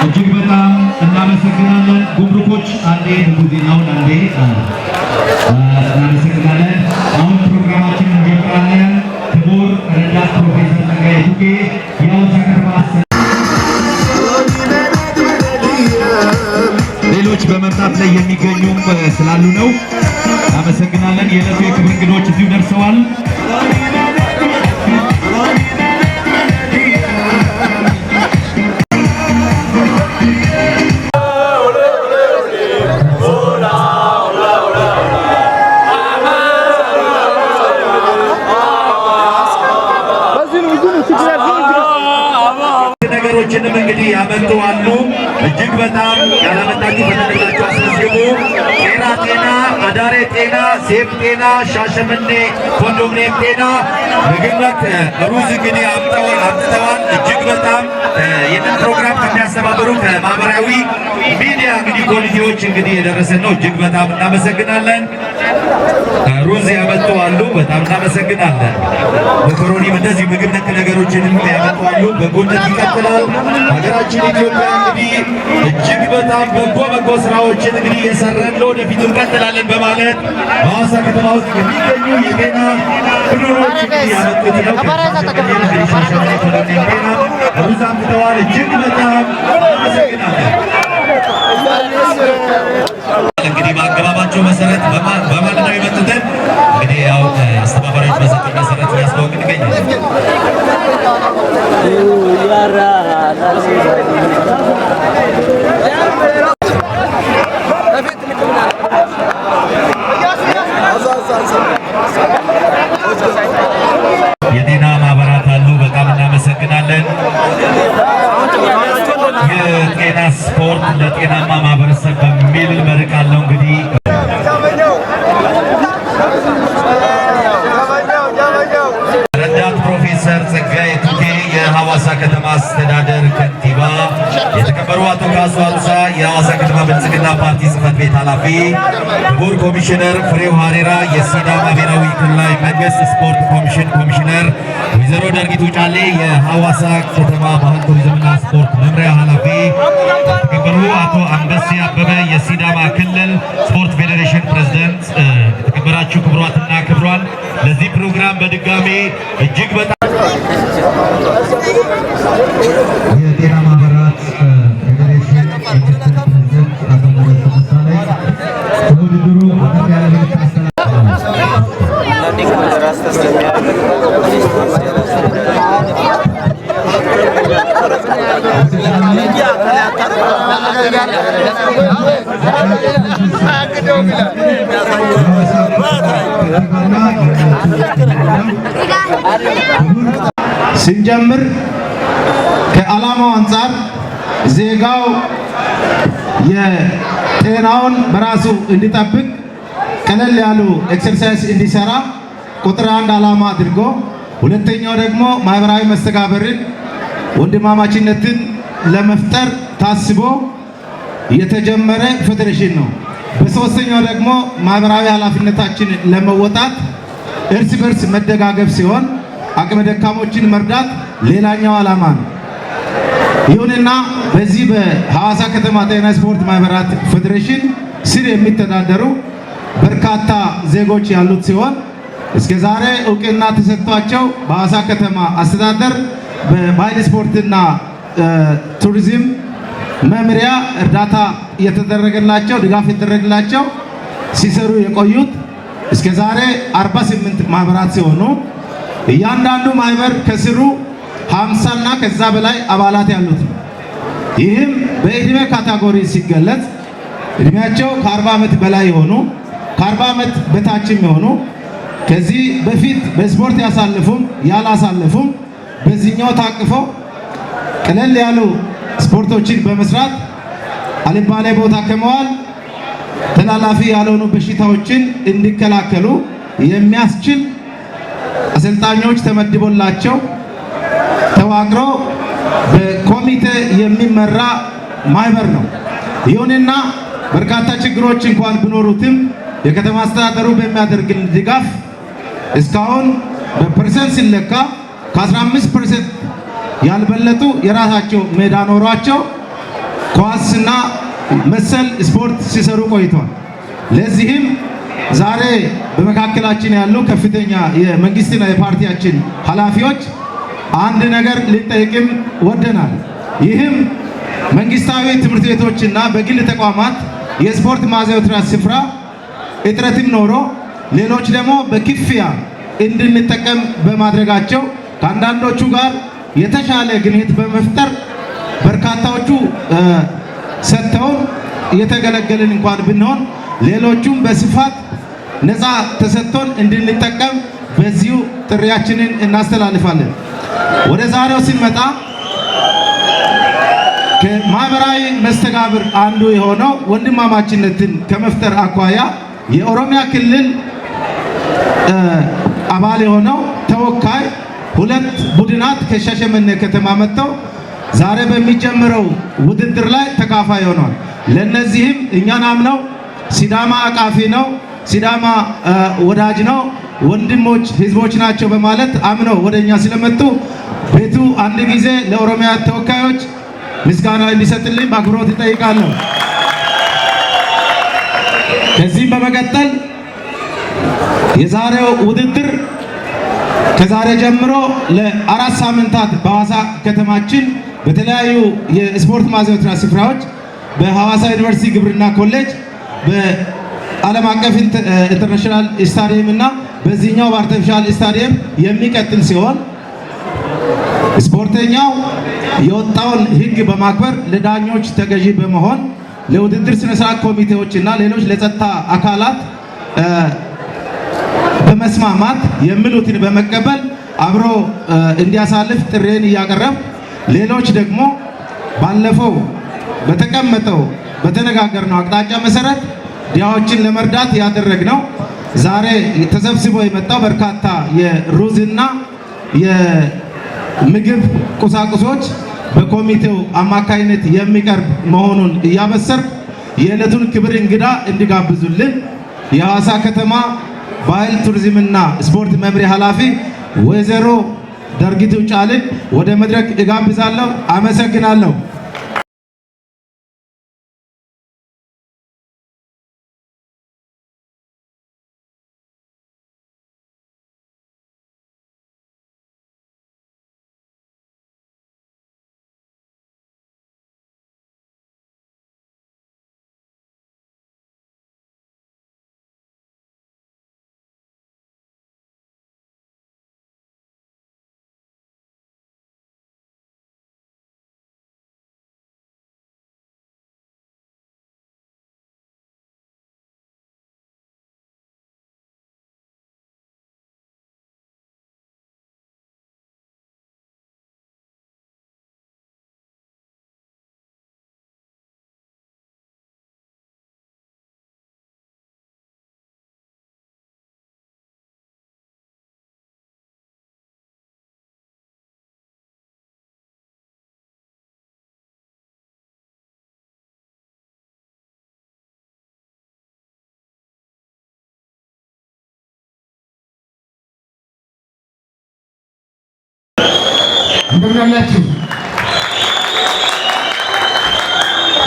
እጅግ በጣም እናመሰግናለን። ጉምሩኮች አንዴ ዜናውን አንዴ እናመሰግናለን። አሁን ፕሮግራማችንን እንጀምራለን። ክቡር ረዳት ፕሮፌሰር ጸጋዬ ቱኬ የሐዋሳ ከተማ ሌሎች በመምጣት ላይ የሚገኙም ስላሉ ነው። እናመሰግናለን። የዕለቱ የክብር እንግዶች እዚሁ ደርሰዋል። ነገሮችንም እንግዲህ ያመጡ አሉ። እጅግ በጣም ያላመጣችሁ ፈተናችሁ አስመዝግቡ። ጤና ጤና፣ አዳሬ ጤና፣ ሴፍ ጤና፣ ሻሸመኔ ኮንዶሚኒየም ጤና፣ ምግብነት ሩዝ እንግዲህ አምጥተዋል። እጅግ በጣም ይህንን ፕሮግራም ከሚያስተባብሩ ከማህበራዊ ሚዲያ እንግዲህ ኮሚቴዎች እንግዲህ የደረሰን ነው። እጅግ በጣም እናመሰግናለን። ሩዝ ያመጡ አሉ። በጣም እናመሰግናለን። መኮሮኒም እንደዚህ ምግብ ነክ ነገሮችንም ያመጡ አሉ። በጎነት ይቀጥላል። ሀገራችን ኢትዮጵያ እንግዲህ እጅግ በጣም በጎ ስራዎችን እንግዲህ እየሰራን ለወደፊቱ እንቀጥላለን በማለት በሐዋሳ ከተማ ውስጥ የሚገኙ የጤና ቡድኖች እንግዲህ ያመጡት ነው። ጤና ሩዝ አምጥተዋል። እጅግ በጣም እናመሰግናለን። እንግዲህ በአገባባቸው መሰረት በማለት ነው የመጡትን እንግዲህ ያው አስተባባሪዎች በሰጡት መሰረት እያስተዋወቅ እንገኛለን። የጤና ማህበራት አሉ። በጣም እናመሰግናለን። የጤና ስፖርት ለጤናማ ማህበረሰብ በሚል መሪ ቃል ነው እንግዲህ ረዳት ፕሮፌሰር ጸጋዬ ቱኬ የሐዋሳ ከተማ አስተዳደር ከንቲባ፣ የተከበሩ አቶ ካሱ አሩሳ የሐዋሳ ከተማ ብልጽግና ፓርቲ ጽህፈት ቤት ኃላፊ፣ ክቡር ኮሚሽነር ፍሬው ሀሬራ የሲዳማ ብሔራዊ ክልላዊ መንግስት ስፖርት ኮሚሽን ኮሚሽነር፣ ወይዘሮ ደርጊቱ ጫሌ የሐዋሳ ከተማ ባህል ቱሪዝምና ስፖርት መምሪያ ኃላፊ፣ የተከበሩ አቶ አንበሴ አበበ የሲዳማ ክልል ስፖርት ፌዴሬሽን ፕሬዝዳንት፣ የተከበራችሁ ክቡራትና ክቡራን ለዚህ ፕሮግራም በድጋሜ እጅግ በጣም የጤና ማህበራት ፌዴሬሽን ምክትል ፕሬዝዳንት አቶ ሞገስ ተሳላይ ውድድሩ አጠር ያለ መልዕክት ስንጀምር ከዓላማው አንጻር ዜጋው የጤናውን በራሱ እንዲጠብቅ ቀለል ያሉ ኤክሰርሳይዝ እንዲሰራ ቁጥር አንድ ዓላማ አድርጎ፣ ሁለተኛው ደግሞ ማህበራዊ መስተጋብርን ወንድማማችነትን ለመፍጠር ታስቦ የተጀመረ ፌዴሬሽን ነው። በሶስተኛው ደግሞ ማህበራዊ ኃላፊነታችንን ለመወጣት እርስ በርስ መደጋገፍ ሲሆን አቅመ ደካሞችን መርዳት ሌላኛው ዓላማ ነው። ይሁንና በዚህ በሐዋሳ ከተማ ጤና ስፖርት ማህበራት ፌዴሬሽን ስር የሚተዳደሩ በርካታ ዜጎች ያሉት ሲሆን እስከ ዛሬ እውቅና ተሰጥቷቸው በሐዋሳ ከተማ አስተዳደር በባህል ስፖርትና ቱሪዝም መምሪያ እርዳታ የተደረገላቸው ድጋፍ የተደረገላቸው ሲሰሩ የቆዩት እስከ ዛሬ 48 ማህበራት ሲሆኑ እያንዳንዱ ማህበር ከስሩ 50 እና ከዛ በላይ አባላት ያሉት ነው። ይህም በእድሜ ካታጎሪ ሲገለጽ እድሜያቸው ከ40 ዓመት በላይ የሆኑ ከ40 ዓመት በታችም የሆኑ ከዚህ በፊት በስፖርት ያሳለፉም ያላሳለፉም በዚህኛው ታቅፈው ቀለል ያሉ ስፖርቶችን በመስራት አልባሌ ቦታ ከመዋል ተላላፊ ያልሆኑ በሽታዎችን እንዲከላከሉ የሚያስችል አሰልጣኞች ተመድቦላቸው ተዋቅሮ በኮሚቴ የሚመራ ማህበር ነው። ይሁንና በርካታ ችግሮች እንኳን ቢኖሩትም የከተማ አስተዳደሩ በሚያደርግልን ድጋፍ እስካሁን በፐርሰንት ሲለካ ከ15% ያልበለጡ የራሳቸው ሜዳ ኖሯቸው ኳስና መሰል ስፖርት ሲሰሩ ቆይተዋል። ለዚህም ዛሬ በመካከላችን ያሉ ከፍተኛ የመንግስትና የፓርቲያችን ኃላፊዎች አንድ ነገር ልንጠይቅም ወደናል። ይህም መንግስታዊ ትምህርት ቤቶችና በግል ተቋማት የስፖርት ማዘውተሪያ ስፍራ እጥረትም ኖሮ ሌሎች ደግሞ በክፍያ እንድንጠቀም በማድረጋቸው ከአንዳንዶቹ ጋር የተሻለ ግንኙነት በመፍጠር በርካታዎቹ ሰጥተውን እየተገለገልን እንኳን ብንሆን ሌሎቹም በስፋት ነፃ ተሰጥቶን እንድንጠቀም በዚሁ ጥሪያችንን እናስተላልፋለን። ወደ ዛሬው ሲመጣ ከማህበራዊ መስተጋብር አንዱ የሆነው ወንድማማችነትን ከመፍጠር አኳያ የኦሮሚያ ክልል አባል የሆነው ተወካይ ሁለት ቡድናት ከሻሸመኔ ከተማ መጥተው ዛሬ በሚጀምረው ውድድር ላይ ተካፋይ ሆኗል። ለነዚህም እኛን አምነው ሲዳማ አቃፊ ነው፣ ሲዳማ ወዳጅ ነው፣ ወንድሞች ህዝቦች ናቸው በማለት አምነው ወደኛ ስለመጡ ቤቱ አንድ ጊዜ ለኦሮሚያ ተወካዮች ምስጋና እንዲሰጥልኝ በአክብሮት እጠይቃለሁ። ከዚህም በመቀጠል የዛሬው ውድድር ከዛሬ ጀምሮ ለ4 ሳምንታት በሐዋሳ ከተማችን በተለያዩ የስፖርት ማዘውተሪያ ስፍራዎች በሐዋሳ ዩኒቨርሲቲ ግብርና ኮሌጅ በዓለም አቀፍ ኢንተርናሽናል ስታዲየም እና በዚህኛው በአርቲፊሻል ስታዲየም የሚቀጥል ሲሆን ስፖርተኛው የወጣውን ህግ በማክበር ለዳኞች ተገዢ በመሆን ለውድድር ስነ ስርዓት ኮሚቴዎች እና ሌሎች ለጸጥታ አካላት በመስማማት የሚሉትን በመቀበል አብሮ እንዲያሳልፍ ጥሬን እያቀረብ ሌሎች ደግሞ ባለፈው በተቀመጠው በተነጋገርነው አቅጣጫ መሰረት ዲያዎችን ለመርዳት ያደረግነው ዛሬ ተሰብስቦ የመጣው በርካታ የሩዝና የምግብ ቁሳቁሶች በኮሚቴው አማካይነት የሚቀርብ መሆኑን እያበሰር የዕለቱን ክብር እንግዳ እንዲጋብዙልን የሐዋሳ ከተማ ባህል ቱሪዝምና ስፖርት መምሪያ ኃላፊ ወይዘሮ ደርጊቱ ጫልን ወደ መድረክ እጋብዛለሁ። አመሰግናለሁ። እንደምናላችሁ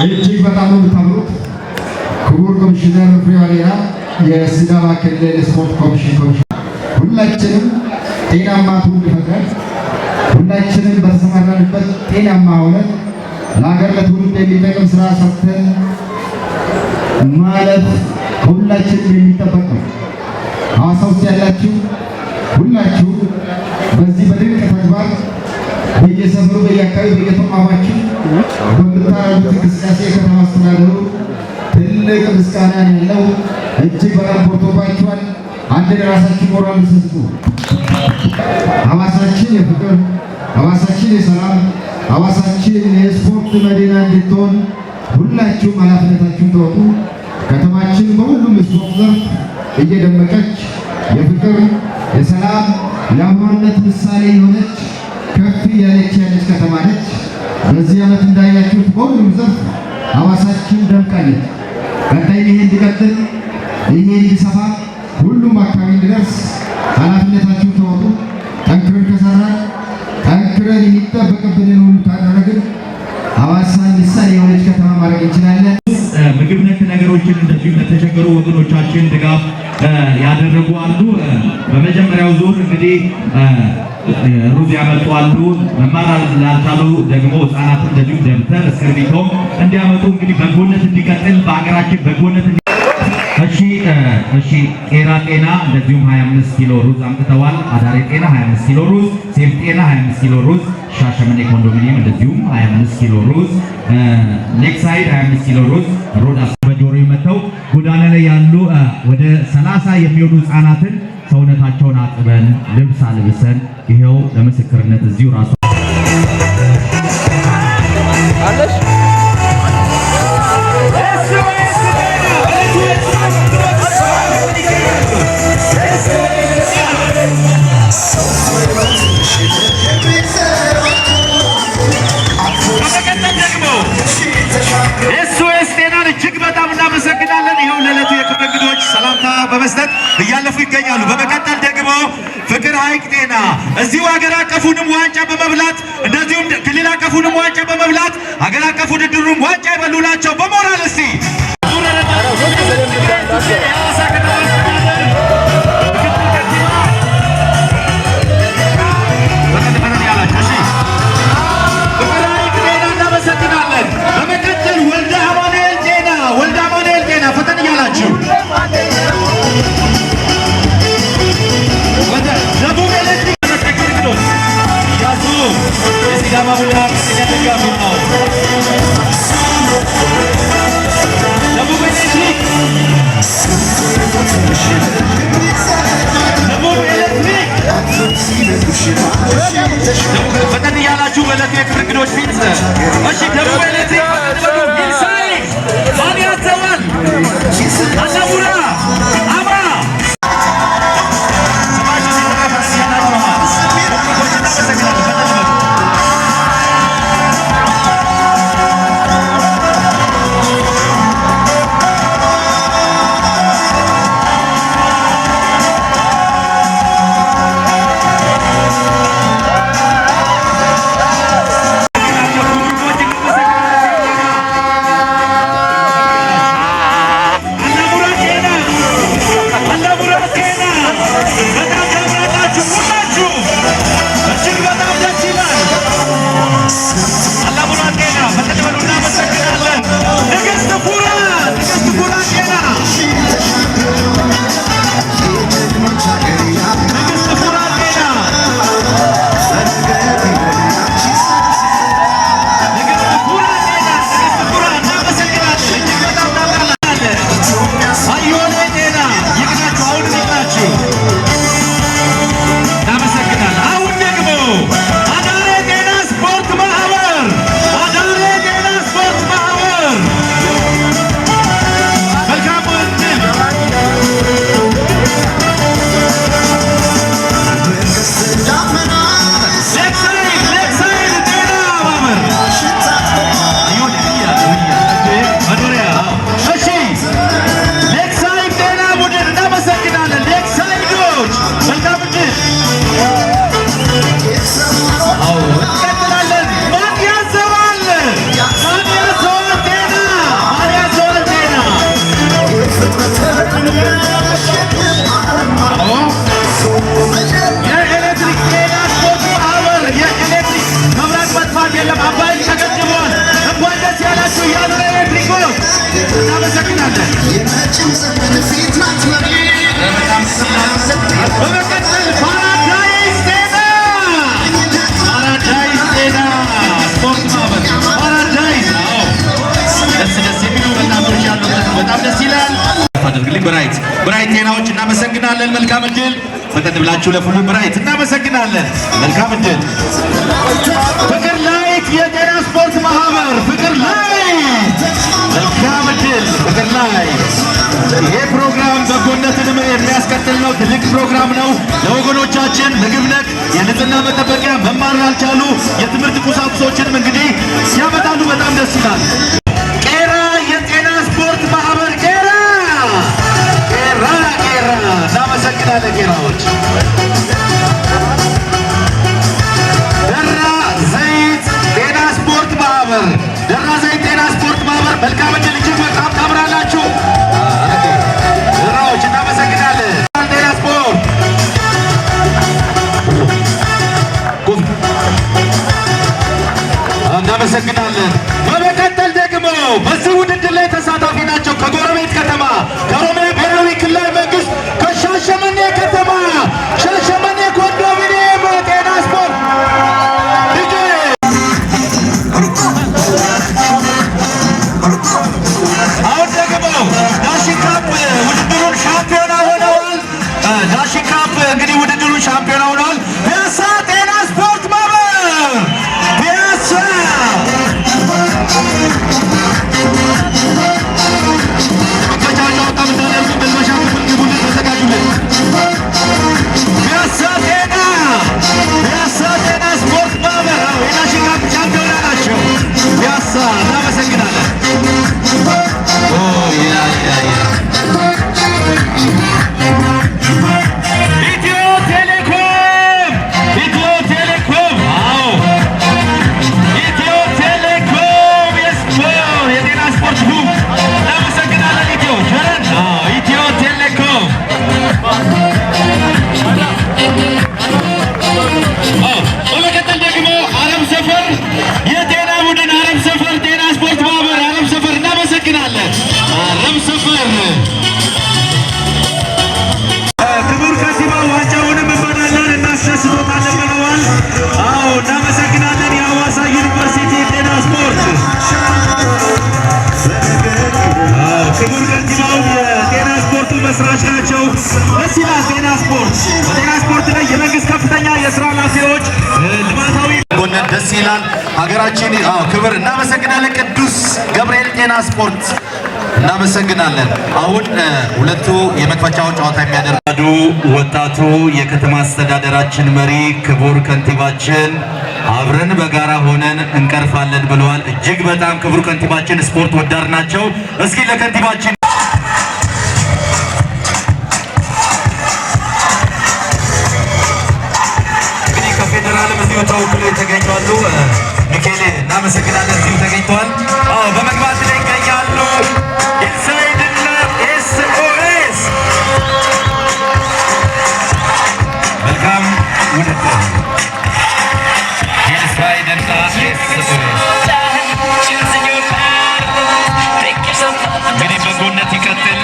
እጅግ በጣም የምታምሩት ክቡር ኮሚሽነር ፍሬው አሌራ የሲዳማ ክልል ስፖርት ኮሚሽን ሁላችንም ጤናማ ትውልድ ፈጥረን ሁላችንም በተሰማራንበት ጤናማ ሆነን ለሀገር ለትውልድ የሚጠቅም ስራ ሰርተን ማለፍ ሁላችንም የሚጠበቅ ነው። ሐዋሳ ውስጥ ያላችሁ ሁላችሁ በዚህ በድንቅ ተግባር በየሰፈሩ በየአካባቢ በየተቋማችሁ በምታደርጉት እንቅስቃሴ ከተማ አስተዳደሩ ትልቅ ምስጋና ያለው እጅግ በጣም ኮርቶባችኋል። አንድ ለራሳችሁ ሞራል ስጡ። ሐዋሳችን የፍቅር፣ ሐዋሳችን የሰላም፣ ሐዋሳችን የስፖርት መዲና እንድትሆን ሁላችሁም ኃላፊነታችሁን ተወጡ። ከተማችን በሁሉም ስፖርት ዘርፍ እየደመቀች የፍቅር፣ የሰላም፣ የአብሮነት ምሳሌ የሆነች ከፍ ያለች ከተማ ነች። በዚህ ዓመት እንዳያችሁት በሁሉም ዘርፍ ሐዋሳችን ደምቃለች። ቀጣይ ይሄ እንዲቀጥል ይሄ እንዲሰፋ ሁሉም አካባቢ እንዲደርስ ኃላፊነታችሁን ተወጡ። ጠንክረን ከሰራን ጠንክረን የሚጠበቅብንን ሁሉ ካደረግን ሐዋሳ ምሳሌ የሆነች ከተማ ወገኖችን እንደዚሁ ለተቸገሩ ወገኖቻችን ድጋፍ ያደረጉ አሉ። በመጀመሪያው ዙር እንግዲህ ሩዝ ያመጡ አሉ። መማር ላልቻሉ ደግሞ ህፃናት እንደዚሁ ደብተር እስክርቢቶ እንዲያመጡ እንግዲህ በጎነት እንዲቀጥል በሀገራችን በጎነት እሺ ቄራ ጤና እንደዚሁም 25 ኪሎ ሩዝ አምጥተዋል። አዳሬ ጤና 25 ኪሎ ሩዝ፣ ሴፍ ጤና 25 ኪሎ ሩዝ፣ ሻሸመኔ ኮንዶሚኒየም እንደዚሁም 25 ኪሎ ሩዝ፣ ሌክሳይድ 25 ኪሎ ሩዝ፣ ሮዳስ በጆሮ መተው ጎዳና ላይ ያሉ ወደ 30 የሚሆኑ ህፃናትን ሰውነታቸውን አጥበን ልብስ አልብሰን ይሄው ለምስክርነት እዚሁ ራሱ አለሽ ሰላምታ በመስጠት እያለፉ ይገኛሉ። በመቀጠል ደግሞ ፍቅር ሐይቅ ጤና እዚሁ ሀገር አቀፉንም ዋንጫ በመብላት እንደዚሁም ክልል አቀፉንም ዋንጫ በመብላት ሀገር አቀፍ ውድድሩም ዋንጫ የበሉ ናቸው። በሞራል እስቲ እናመሰግናለን። በመቀጠል ወልደ አማኑኤል ጤና ፈጠን እያላችሁ ደቡብ ኤሌክትሪክ ተከታተሉት። ያሱ የሲዳማ ቡና ደጋፊ ነው። ደቡብ ኤሌክትሪክ ፈጠን እያላችሁ በዕለቱ የክብር እንግዶች ፊት እሺ። ደቡብ ኤሌክትሪክ ሚልሳይድ ማን ያዘዋል? አሳቡራ አባ ብራይት ጤናዎች እናመሰግናለን። መልካም እድል። ፈጠን ብላችሁ ለፉሉ ብራይት እናመሰግናለን። መልካም እድል። ፍቅር ላይት የጤና ስፖርት ማህበር ፍቅር ላይት መልካም እድል። ፍቅር ላይት ይሄ ፕሮግራም በጎነትንም የሚያስቀጥል ነው። ትልቅ ፕሮግራም ነው። ለወገኖቻችን ምግብ ነክ የንጽህና መጠበቂያ መማር ያልቻሉ የትምህርት ቁሳቁሶችንም እንግዲህ ያመጣሉ። በጣም ደስ ይላል። ቄራ የጤና ስፖርት ማህበር ቄራ እናመሰግናለን። ቄራዎች ደራ ዘይት ጤና ስፖርት ማህበር መልካም እድል። እጅግ በጣም ታምራላችሁ። በዚህ ውድድር ላይ ተሳታፊ ናቸው። ከጎረቤት ከተማ ከኦሮሚያ ብሔራዊ ክልላዊ መንግስት ከሻሸመኔ ከተማ ሻሸመኔ ኮንዶሚኒየም ጤና ስፖርት አሁን ደግሞ ዳሽን ካፕ ውድድሩን ሻምፒዮና ሆነዋል። ዳሽን ካፕ እንግዲህ ውድድሩን ሻምፒዮና ሆነዋል። ፒያሳ ጤና ስፖርት ማህበር ፒያሳ ጤና ስፖርት ማህበር የዳሽን ካፕ ሻምፒዮና ናቸው። ፒያሳ እናመሰግናለን። ኢትዮ ቴሌኮም የጤና ስፖርት ቡም እናመሰግናለን። ኢትዮ ቴሌኮም በመቀጠል ደግሞ አለም ሰፈር የጤና ቡድን አለም ሰፈር ጤና ስፖርት ማህበር አለም ሰፈር እናመሰግናለን። አለም ሰፈር ክቡር ከንቲባ ዋንጫውንም እንበላለን እናስደስቶታለን ብለዋል። አዎ እናመሰግናለን። የሐዋሳ ዩኒቨርሲቲ ጤና ስፖርት ክቡር ከንቲባው የጤና ስፖርቱ መስራች ናቸው። ደስ ይላል። ጤና ስፖርት በጤና ስፖርት ላይ የመንግስት ከፍተኛ የስራ ኃላፊዎች ልማታዊ ጎነን ደስ ይላል። ሀገራችን ክብር እናመሰግናለን። ቅዱስ ገብርኤል ጤና ስፖርት እናመሰግናለን። አሁን ሁለቱ የመክፈቻው ጨዋታ የሚያደርጋዱ ወጣቱ የከተማ አስተዳደራችን መሪ ክቡር ከንቲባችን አብረን በጋራ ሆነን እንቀርፋለን ብለዋል። እጅግ በጣም ክቡር ከንቲባችን ስፖርት ወዳድ ናቸው። እስኪ ለከንቲባችን እንግዲህ ከፌዴራልም እዚሁ ተወክለው የተገኙ ሚካኤል እናመሰግናለን። እዚሁ ተገኝተዋል። በመግባት ላይ ይገኛሉ። ኢንሳይድና ኤስኦኤስ መልካም ውድድር። ኢንሳይድና ኤስኦኤስ እንግዲህ በጎነት ይቀጥል፣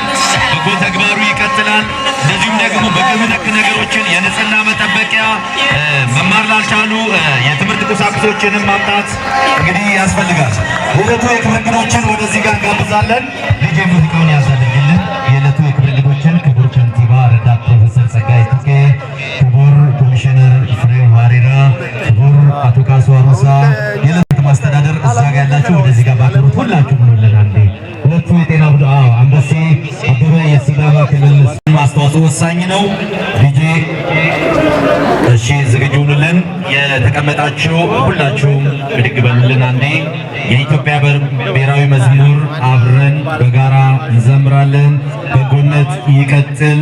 በጎ ተግባሩ ይቀጥላል። እንደዚሁም ደግሞ ምግብ ነክ ነገሮችን የንጽህና መጠበቂያ መማር ላልቻሉ የትምህርት ቁሳቁሶችንም ማምጣት እንግዲህ ያስፈልጋል። የዕለቱ የክብር እንግዶችን ወደዚህ ጋር እንጋብዛለን። ልጅ ሙዚቃውን ያሳልግልን። የዕለቱ የክብር እንግዶችን ክቡር ከንቲባ ረዳት ፕሮፌሰር ጸጋይ ቱኬ፣ ክቡር ኮሚሽነር ፍሬው ሀሬራ፣ ክቡር አቶ ካሱ አሩሳ፣ የዕለቱ ማስተዳደር እዛ ጋር ያላችሁ ወደዚህ ጋር ባክሩት ሁላችሁ ብሎልናል። ሁለቱ የጤና ቡድን አንበሴ አበበ የሲዳማ ክልል ማስተዋጽኦ ወሳኝ ነው። ዲጄ እሺ ዝግጁ ሁኑልን። የተቀመጣችሁ ሁላችሁም ብድግ በሉልን። አንዴ የኢትዮጵያ ብሔራዊ መዝሙር አብረን በጋራ እንዘምራለን። በጎነት ይቀጥል።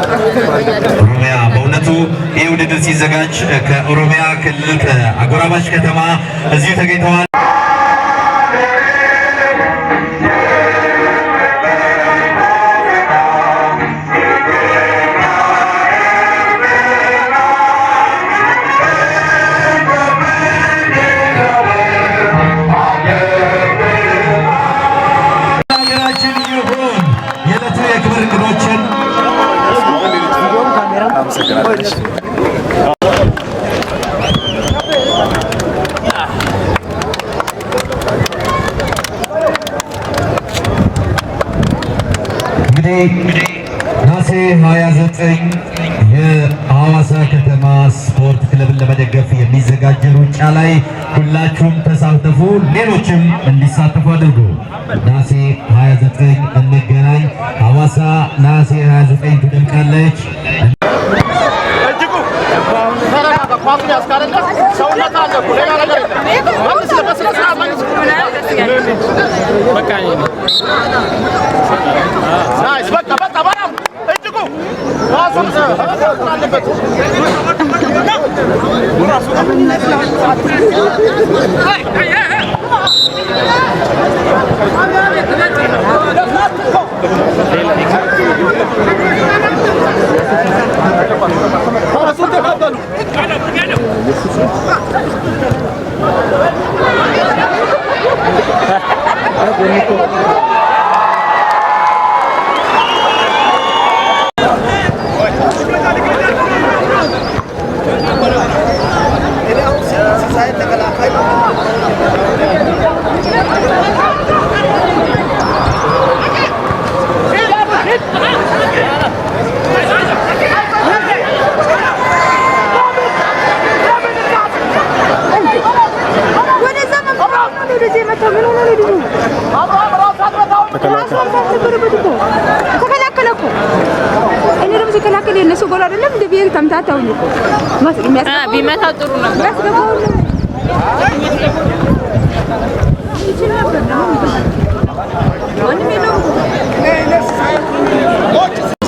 ኦሮሚያ በእውነቱ ይህ ውድድር ሲዘጋጅ ከኦሮሚያ ክልል ከአጎራባች ከተማ እዚሁ ተገኝተዋል። ሀገራችን ይሁን የዕለቱ የክብር እንግዶችን እንግዲህ ነሐሴ 29 የሐዋሳ ከተማ ስፖርት ክለብን ለመደገፍ የሚዘጋጅ ሩጫ ላይ ሁላችሁም ተሳተፉ፣ ሌሎችም እንዲሳተፉ አድርጉ። ነሐሴ 29 እንገናኝ። ሐዋሳ ነሐሴ 29 ትደምቃለች። በቃ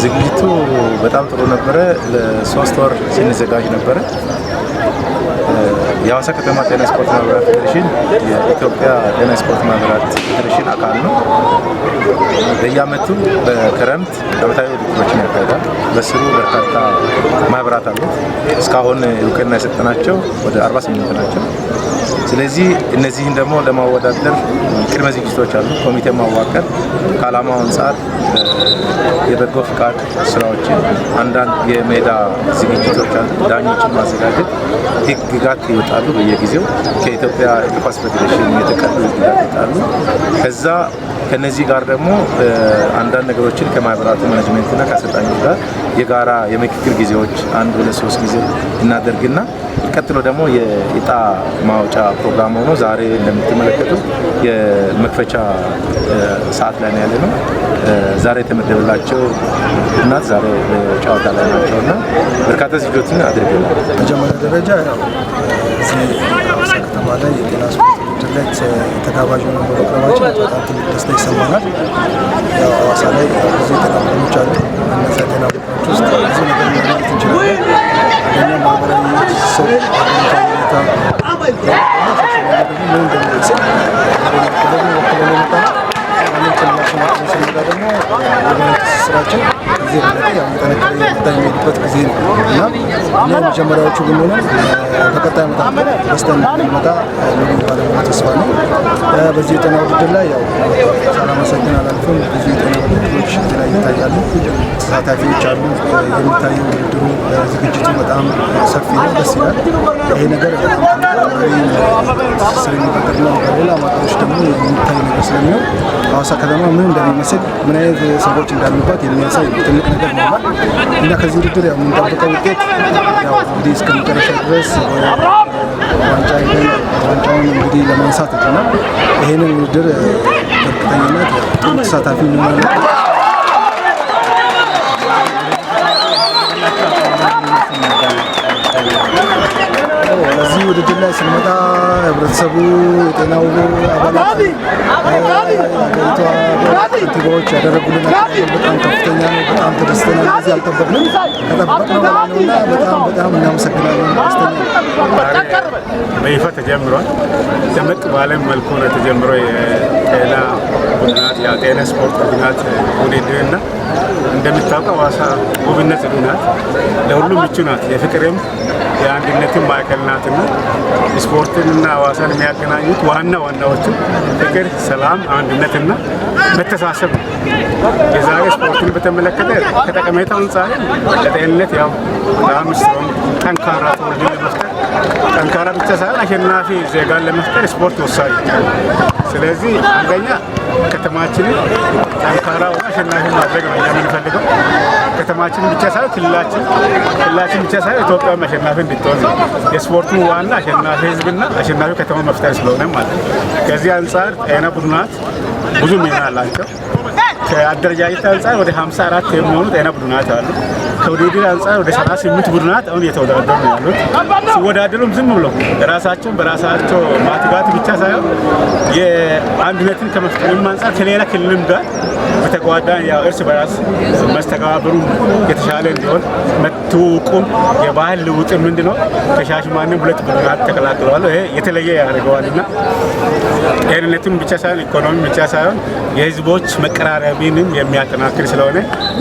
ዝግጅቱ በጣም ጥሩ ነበረ። ለ3 ወር ሲዘጋጅ ነበረ። የሐዋሳ ከተማ ጤና ስፖርት ማህበራት ፌዴሬሽን የኢትዮጵያ ጤና ስፖርት ማህበራት ፌዴሬሽን አካል ነው። በየዓመቱ በክረምት ዓመታዊ ውድድሮችን ያካሂዳል። በስሩ በርካታ ማህበራት አሉ። እስካሁን እውቅና የሰጠናቸው ወደ 48 ናቸው። ስለዚህ እነዚህን ደግሞ ለማወዳደር ቅድመ ዝግጅቶች አሉ። ኮሚቴ ማዋቀር፣ ከዓላማው አንጻር የበጎ ፍቃድ ስራዎችን፣ አንዳንድ የሜዳ ዝግጅቶች አሉ። ዳኞችን ማዘጋጀት፣ ህግጋት ይወጣሉ። በየጊዜው ከኢትዮጵያ እግር ኳስ ፌዴሬሽን የተቀዱ ህግጋት ይወጣሉ። ከዛ ከነዚህ ጋር ደግሞ አንዳንድ ነገሮችን ከማህበራቱ ማኔጅመንትና ከአሰልጣኞች ጋር የጋራ የምክክር ጊዜዎች 1፣ 2፣ 3 ጊዜ እናደርግና ቀጥሎ ደግሞ የዕጣ ማውጫ ፕሮግራም ሆኖ ዛሬ እንደምትመለከቱ የመክፈቻ ሰዓት ላይ ያለ ነው። ዛሬ የተመደበላቸው እናት ዛሬ ጨዋታ ላይ ናቸውና በርካታ ዝግጅቶችን አድርገናል። መጀመሪያ ደረጃ ሐዋሳ ከተማ ላይ የጤና ስፖርት ውድድር ላይ ተጋባዥ ሆነው በመቅረባችን በጣም ትልቅ ደስታ ይሰማናል። ያው ሐዋሳ ላይ ብዙ የጤና ቡድኖች አሉ። እነዚያ ጤና ቡድኖች ውስጥ ብዙ ነገር ማግኘት እንችላለን። አንደኛ ማህበራዊ ትስስር፣ ሁኔታ ምን እንደሚመስል ደግሞ ትስስራችን ጊዜ እየጠነከረ የሚሄድበት ጊዜ ነው እና እኛ የመጀመሪያዎቹ ብንሆንም በቀጣይ ዓመታት በስተን እንድንመጣ ሙሉ ባለሙሉ ተስፋ ነው። በዚህ የጤና ውድድር ላይ ያው ሳላመሰግን አላልፍም። ብዙ የጤና ውድድሮች እዚህ ላይ ይታያሉ። ተሳታፊዎች አሉ። የሚታየው ውድድሩ ዝግጅቱ በጣም ሰፊ ነው፣ ደስ ይላል። ይሄ ነገር በጣም ትስስር የሚፈጥር ነው። በሌላ ማቀሮች ደግሞ የሚታይ ነገር ስለሚሆን ሐዋሳ ከተማ ምን እንደሚመስል ምን አይነት ሰዎች እንዳሉባት የሚያሳይ ትልቅ ነገር ነው እና ከዚህ ውድድር ያው የምንጠብቀው ውጤት ያው እንግዲህ እስከ መጨረሻ ድረስ ዋንጫውን እንግዲህ ለማንሳት እና ይሄንን ውድድር በእርግጠኝነት ጥሩ ተሳታፊ እንሆናለን። እዚህ ውድድር ላይ ስንመጣ ህብረተሰቡ፣ የጤናው አባላት፣ ሀገሪቷ ከንቲባዎች ያደረጉልን አቀባበል በጣም ከፍተኛ ነው። በጣም ተደስተናል። እዚህ አልጠበቅንም፣ ከጠበቅነው በላይ ነውና በጣም እናመሰግናለን። ደስተኛ በይፋ ተጀምሯል። ደመቅ ባለ መልኩ ነው ተጀምሮ የጤና ቡድናት የጤና ስፖርት ቡድናት ውድድርና እንደምታውቀው ሐዋሳ ውብነት ጽዱ ናት፣ ለሁሉም ምቹ ናት። የፍቅርም የአንድነትም ማዕከል ናትና ስፖርትንና ሐዋሳን የሚያገናኙት ዋናዎቹ ፍቅር፣ ሰላም፣ አንድነትና መተሳሰብ ነው። የዛሬ ስፖርትን በተመለከተ ከጠቀሜታው አንጻር ለጤንነት ያው በጣም ስትሮንግ ጠንካራ ትውልድን ለመፍጠር ጠንካራ ብቻ ሳይሆን አሸናፊ ዜጋን ለመፍጠር ስፖርት ወሳኝ። ስለዚህ አንደኛ ከተማችንን ጠንካራ ሆና አሸናፊ ማድረግ ነው እኛ የምንፈልገው። ከተማችን ብቻ ሳይሆን ክልላችን ብቻ ሳይሆን ኢትዮጵያም አሸናፊ እንድትሆን ነው። የስፖርቱ ዋና አሸናፊ ህዝብና አሸናፊ ከተማ መፍጠር ስለሆነ ማለት ነው። ከዚህ አንጻር ጤና ቡድናት ብዙ ሚና አላቸው። ከአደረጃጀት አንጻር ወደ 54 የሚሆኑ ጤና ቡድናት አሉ። ከውድድር አንጻር ወደ 38 ቡድናት አሁን እየተወዳደሩ ነው ያሉት። ሲወዳደሩም ዝም ብሎ በራሳቸው ማትጋት ብቻ ሳይሆን የአንድነትን ከመፍጠር አንጻር ከሌላ ክልልም ጋር በተጓዳኝ ያው እርስ በራስ መስተጋብሩ የተሻለ እንዲሆን መተዋወቁም የባህል ልውጥ ምንድነው ከሻሸመኔ ሁለት ቡድናት ተቀላቅለዋል። ይሄ የተለየ ያደርገዋልና ጤንነቱን ብቻ ሳይሆን ኢኮኖሚ ብቻ ሳይሆን የህዝቦች መቀራረብንም የሚያጠናክር ስለሆነ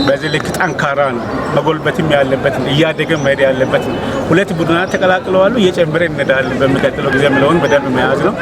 በዚህ ልክ ጠንካራ ነው። መጎልበትም ያለበት እያደገ መሄድ ያለበት ሁለት ቡድናት ተቀላቅለዋል። እየጨመረ እንሄዳለን በሚቀጥለው ጊዜ ምለውን በደንብ መያዝ ነው።